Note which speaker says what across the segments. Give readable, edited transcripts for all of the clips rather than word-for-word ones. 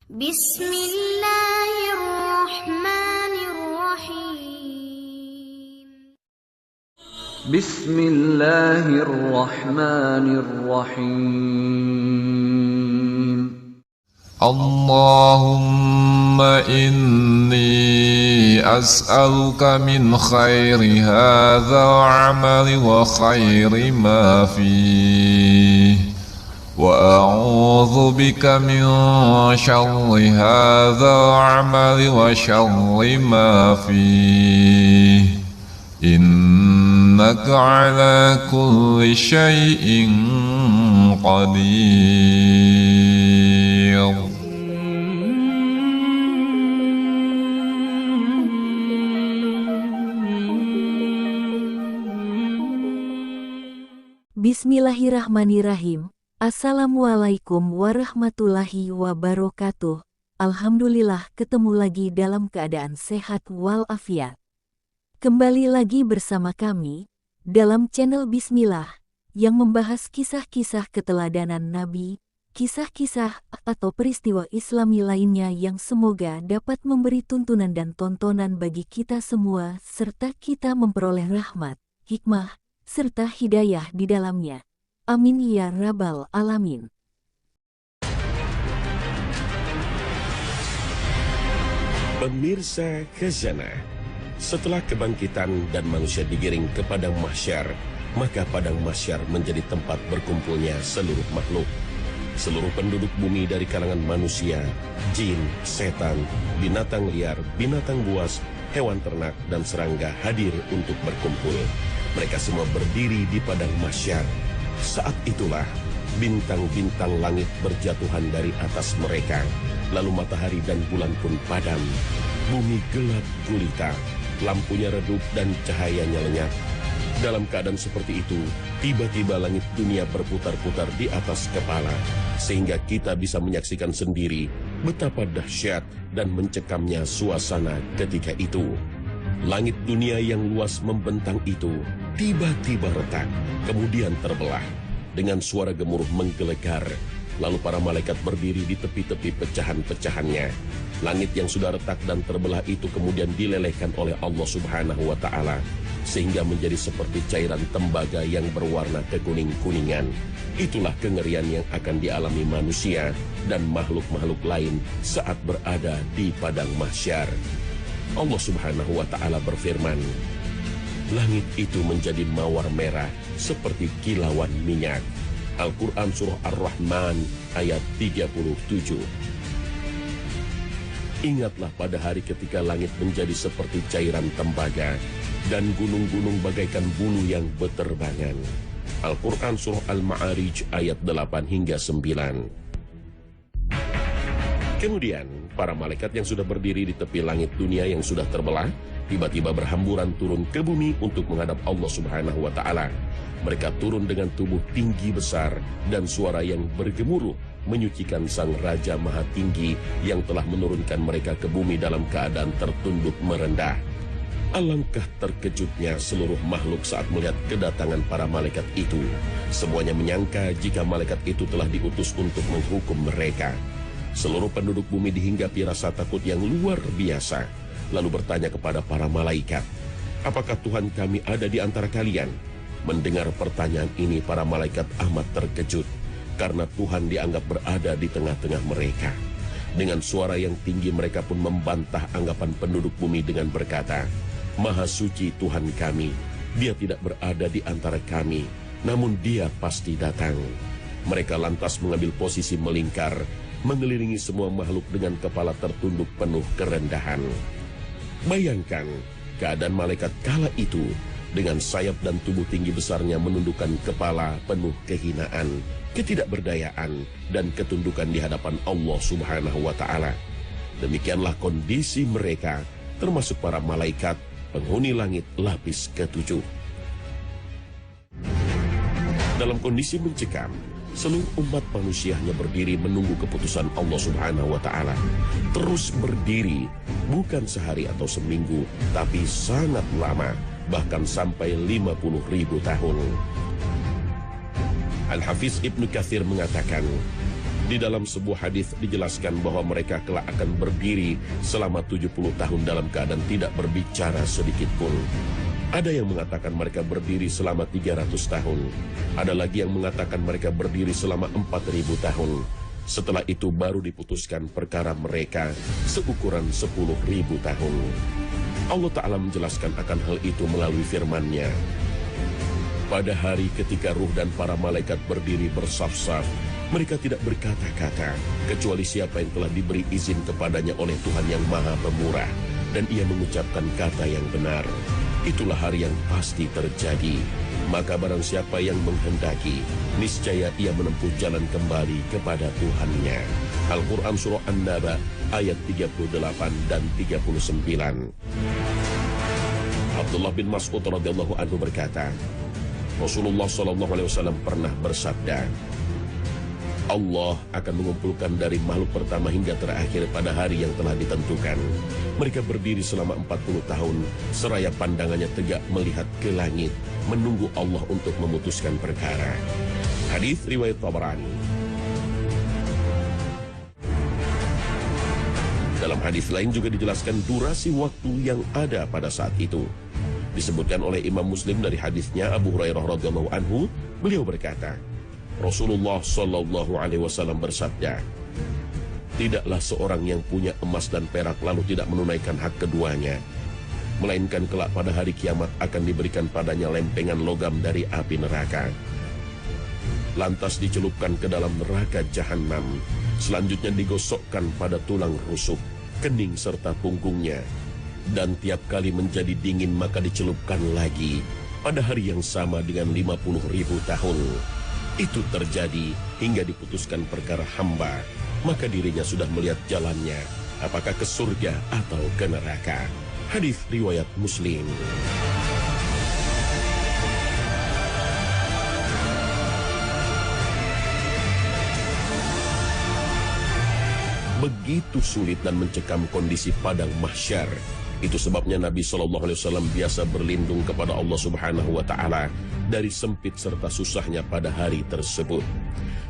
Speaker 1: Bismillahirrahmanirrahim.
Speaker 2: Bismillahirrahmanirrahim.
Speaker 3: Allahumma inni as'aluka min khairi hadha amali wa khairi ma fihi wa a'udhu bika min syarri hadha amali wa syarri ma fihi innaka ala kulli syai'in qadir.
Speaker 4: Bismillahirrahmanirrahim. Assalamualaikum warahmatullahi wabarakatuh. Alhamdulillah ketemu lagi dalam keadaan sehat walafiat. Kembali lagi bersama kami dalam channel Bismillah yang membahas kisah-kisah keteladanan Nabi, kisah-kisah atau peristiwa Islami lainnya yang semoga dapat memberi tuntunan dan tontonan bagi kita semua serta kita memperoleh rahmat, hikmah, serta hidayah di dalamnya. Amin ya rabbal alamin.
Speaker 5: Pemirsa Khazanah, setelah kebangkitan dan manusia digiring ke padang mahsyar, maka padang mahsyar menjadi tempat berkumpulnya seluruh makhluk. Seluruh penduduk bumi dari kalangan manusia, jin, setan, binatang liar, binatang buas, hewan ternak, dan serangga hadir untuk berkumpul. Mereka semua berdiri di padang mahsyar. Saat itulah bintang-bintang langit berjatuhan dari atas mereka. Lalu matahari dan bulan pun padam. Bumi gelap gulita, lampunya redup dan cahayanya lenyap. Dalam keadaan seperti itu, tiba-tiba langit dunia berputar-putar di atas kepala, sehingga kita bisa menyaksikan sendiri betapa dahsyat dan mencekamnya suasana ketika itu. Langit dunia yang luas membentang itu tiba-tiba retak, kemudian terbelah. Dengan suara gemuruh menggelegar, lalu para malaikat berdiri di tepi-tepi pecahan-pecahannya. Langit yang sudah retak dan terbelah itu kemudian dilelehkan oleh Allah Subhanahu wa Ta'ala, sehingga menjadi seperti cairan tembaga yang berwarna kekuning-kuningan. Itulah kengerian yang akan dialami manusia dan makhluk-makhluk lain saat berada di padang mahsyar. Allah Subhanahu wa Ta'ala berfirman, langit itu menjadi mawar merah seperti kilauan minyak. Al-Quran Surah Ar-Rahman ayat 37. Ingatlah pada hari ketika langit menjadi seperti cairan tembaga dan gunung-gunung bagaikan bulu yang beterbangan. Al-Quran Surah Al-Ma'arij ayat 8 hingga 9. Kemudian, para malaikat yang sudah berdiri di tepi langit dunia yang sudah terbelah, tiba-tiba berhamburan turun ke bumi untuk menghadap Allah Subhanahu wa Ta'ala. Mereka turun dengan tubuh tinggi besar dan suara yang bergemuruh, menyucikan Sang Raja Maha Tinggi yang telah menurunkan mereka ke bumi dalam keadaan tertunduk merendah. Alangkah terkejutnya seluruh makhluk saat melihat kedatangan para malaikat itu. Semuanya menyangka jika malaikat itu telah diutus untuk menghukum mereka. Seluruh penduduk bumi dihinggapi rasa takut yang luar biasa, lalu bertanya kepada para malaikat, apakah Tuhan kami ada di antara kalian? Mendengar pertanyaan ini, para malaikat amat terkejut, karena Tuhan dianggap berada di tengah-tengah mereka. Dengan suara yang tinggi mereka pun membantah anggapan penduduk bumi dengan berkata, Maha suci Tuhan kami, Dia tidak berada di antara kami, namun Dia pasti datang. Mereka lantas mengambil posisi melingkar, mengelilingi semua makhluk dengan kepala tertunduk penuh kerendahan. Bayangkan keadaan malaikat kala itu dengan sayap dan tubuh tinggi besarnya menundukkan kepala penuh kehinaan, ketidakberdayaan, dan ketundukan di hadapan Allah Subhanahu wa Ta'ala. Demikianlah kondisi mereka, termasuk para malaikat penghuni langit lapis ke-7. Dalam kondisi mencekam, seluruh umat manusianya berdiri menunggu keputusan Allah Subhanahu wa Ta'ala. Terus berdiri, bukan sehari atau seminggu, tapi sangat lama, bahkan sampai 50.000 tahun. Al-Hafiz Ibnu Katsir mengatakan, Di dalam sebuah hadis dijelaskan bahwa mereka kelak akan berdiri selama 70 tahun dalam keadaan tidak berbicara sedikit pun. Ada yang mengatakan mereka berdiri selama 300 tahun. Ada lagi yang mengatakan mereka berdiri selama 4.000 tahun. Setelah itu baru diputuskan perkara mereka seukuran 10.000 tahun. Allah Ta'ala menjelaskan akan hal itu melalui firman-Nya. Pada hari ketika ruh dan para malaikat berdiri bersaf-saf, mereka tidak berkata-kata, kecuali siapa yang telah diberi izin kepadanya oleh Tuhan yang Maha Pemurah, dan ia mengucapkan kata yang benar. Itulah hari yang pasti terjadi. Maka barang siapa yang menghendaki, niscaya ia menempuh jalan kembali kepada Tuhannya. Al-Quran Surah An-Naba ayat 38 dan 39. Abdullah bin Mas'ud radhiyallahu anhu berkata, Rasulullah SAW pernah bersabda, Allah akan mengumpulkan dari makhluk pertama hingga terakhir pada hari yang telah ditentukan. Mereka berdiri selama 40 tahun, seraya pandangannya tegak melihat ke langit, menunggu Allah untuk memutuskan perkara. Hadis riwayat Tabarani. Dalam hadis lain juga dijelaskan durasi waktu yang ada pada saat itu. Disebutkan oleh Imam Muslim dari hadisnya Abu Hurairah radhiyallahu anhu, beliau berkata, Rasulullah Shallallahu Alaihi Wasallam bersabda, tidaklah seorang yang punya emas dan perak lalu tidak menunaikan hak keduanya, melainkan kelak pada hari kiamat akan diberikan padanya lempengan logam dari api neraka. Lantas dicelupkan ke dalam neraka jahanam, selanjutnya digosokkan pada tulang rusuk, kening serta punggungnya, dan tiap kali menjadi dingin maka dicelupkan lagi pada hari yang sama dengan 50.000 tahun. Itu terjadi hingga diputuskan perkara hamba, maka dirinya sudah melihat jalannya, apakah ke surga atau ke neraka. Hadis riwayat Muslim. Begitu sulit dan mencekam kondisi padang mahsyar. Itu sebabnya Nabi SAW biasa berlindung kepada Allah Subhanahu wa Ta'ala dari sempit serta susahnya pada hari tersebut.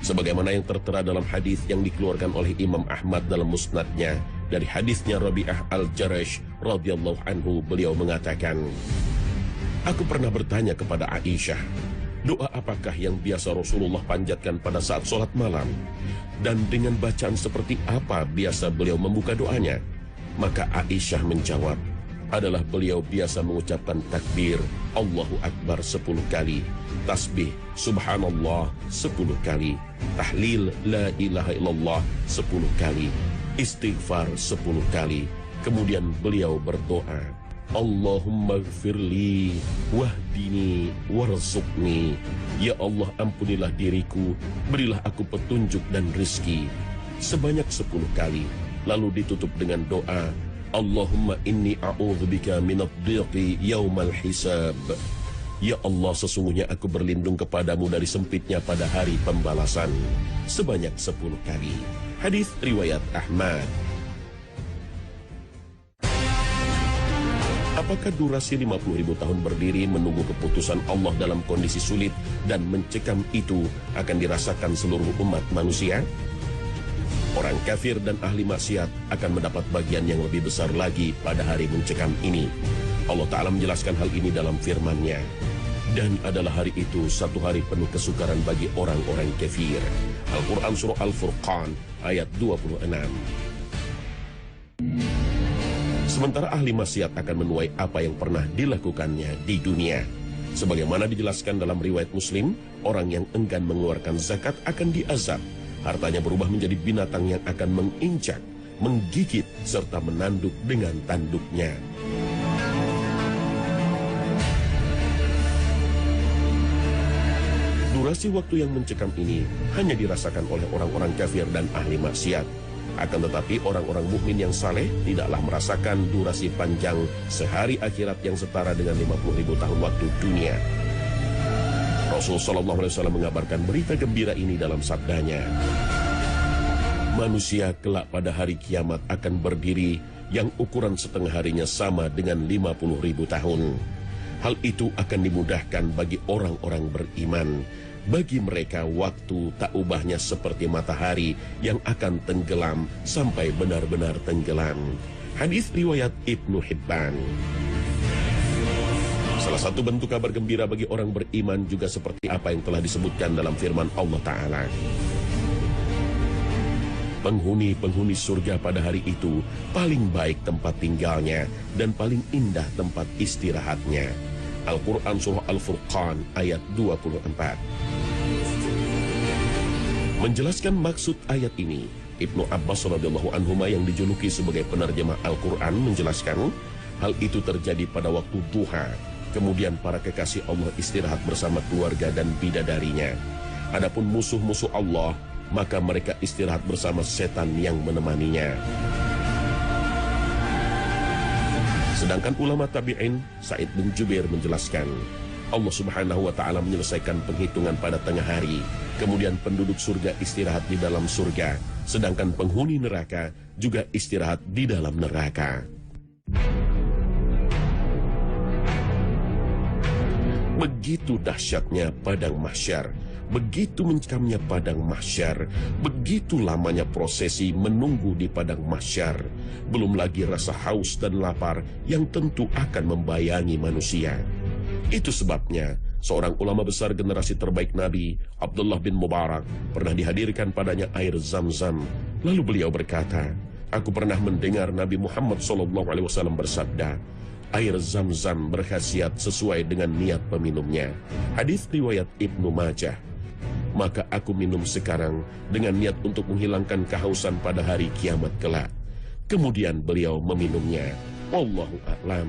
Speaker 5: Sebagaimana yang tertera dalam hadis yang dikeluarkan oleh Imam Ahmad dalam musnadnya, dari hadisnya Rabi'ah al-Jarash radhiyallahu anhu, beliau mengatakan, aku pernah bertanya kepada Aisyah, doa apakah yang biasa Rasulullah panjatkan pada saat sholat malam, dan dengan bacaan seperti apa biasa beliau membuka doanya? Maka Aisyah menjawab, adalah beliau biasa mengucapkan takbir Allahu Akbar 10 kali, tasbih Subhanallah 10 kali, tahlil La ilaha illallah 10 kali, istighfar 10 kali. Kemudian beliau berdoa, Allahumma gfirli wahdini warzuqni. Ya Allah, ampunilah diriku, berilah aku petunjuk dan rizki, sebanyak 10 kali. Lalu ditutup dengan doa, Allahumma inni a'udzubika minadh-dhiqi yaumal hisab. Ya Allah, sesungguhnya aku berlindung kepadamu dari sempitnya pada hari pembalasan, sebanyak 10 kali. Hadis riwayat Ahmad. Apakah durasi 50.000 tahun berdiri menunggu keputusan Allah dalam kondisi sulit dan mencekam itu akan dirasakan seluruh umat manusia? Orang kafir dan ahli maksiat akan mendapat bagian yang lebih besar lagi pada hari mencekam ini. Allah Ta'ala menjelaskan hal ini dalam firman-Nya. Dan adalah hari itu satu hari penuh kesukaran bagi orang-orang kafir. Al-Quran Surah Al-Furqan ayat 26. Sementara ahli maksiat akan menuai apa yang pernah dilakukannya di dunia. Sebagaimana dijelaskan dalam riwayat Muslim, orang yang enggan mengeluarkan zakat akan diazab. Hartanya berubah menjadi binatang yang akan menginjak, menggigit, serta menanduk dengan tanduknya. Durasi waktu yang mencekam ini hanya dirasakan oleh orang-orang kafir dan ahli maksiat. Akan tetapi orang-orang mukmin yang saleh tidaklah merasakan durasi panjang sehari akhirat yang setara dengan 50.000 tahun waktu dunia. Rasul Sallallahu Alaihi Wasallam mengabarkan berita gembira ini dalam sabdanya, manusia kelak pada hari kiamat akan berdiri yang ukuran setengah harinya sama dengan 50.000 tahun. Hal itu akan dimudahkan bagi orang-orang beriman, Bagi mereka waktu tak ubahnya seperti matahari yang akan tenggelam sampai benar-benar tenggelam. Hadis riwayat Ibnu Hibban. Salah satu bentuk kabar gembira bagi orang beriman juga seperti apa yang telah disebutkan dalam firman Allah Ta'ala. Penghuni-penghuni surga pada hari itu paling baik tempat tinggalnya dan paling indah tempat istirahatnya. Al-Quran Surah Al-Furqan ayat 24. Menjelaskan maksud ayat ini, Ibnu Abbas radhiyallahu anhuma yang dijuluki sebagai penerjemah Al-Quran menjelaskan, hal itu terjadi pada waktu duha. Kemudian para kekasih Allah istirahat bersama keluarga dan bidadarinya. Adapun musuh-musuh Allah, maka mereka istirahat bersama setan yang menemaninya. Sedangkan ulama tabi'in, Sa'id bin Jubair menjelaskan, Allah Subhanahu wa Ta'ala menyelesaikan penghitungan pada tengah hari. Kemudian penduduk surga istirahat di dalam surga, sedangkan penghuni neraka juga istirahat di dalam neraka. Begitu dahsyatnya padang mahsyar, begitu mencekamnya padang mahsyar, begitu lamanya prosesi menunggu di padang mahsyar. Belum lagi rasa haus dan lapar yang tentu akan membayangi manusia. Itu sebabnya seorang ulama besar generasi terbaik Nabi, Abdullah bin Mubarak, pernah dihadirkan padanya air Zam-Zam. Lalu beliau berkata, aku pernah mendengar Nabi Muhammad SAW bersabda, air Zam-Zam berkhasiat sesuai dengan niat peminumnya. Hadis riwayat Ibnu Majah. Maka aku minum sekarang dengan niat untuk menghilangkan kehausan pada hari kiamat kelak. Kemudian beliau meminumnya. Wallahu a'lam.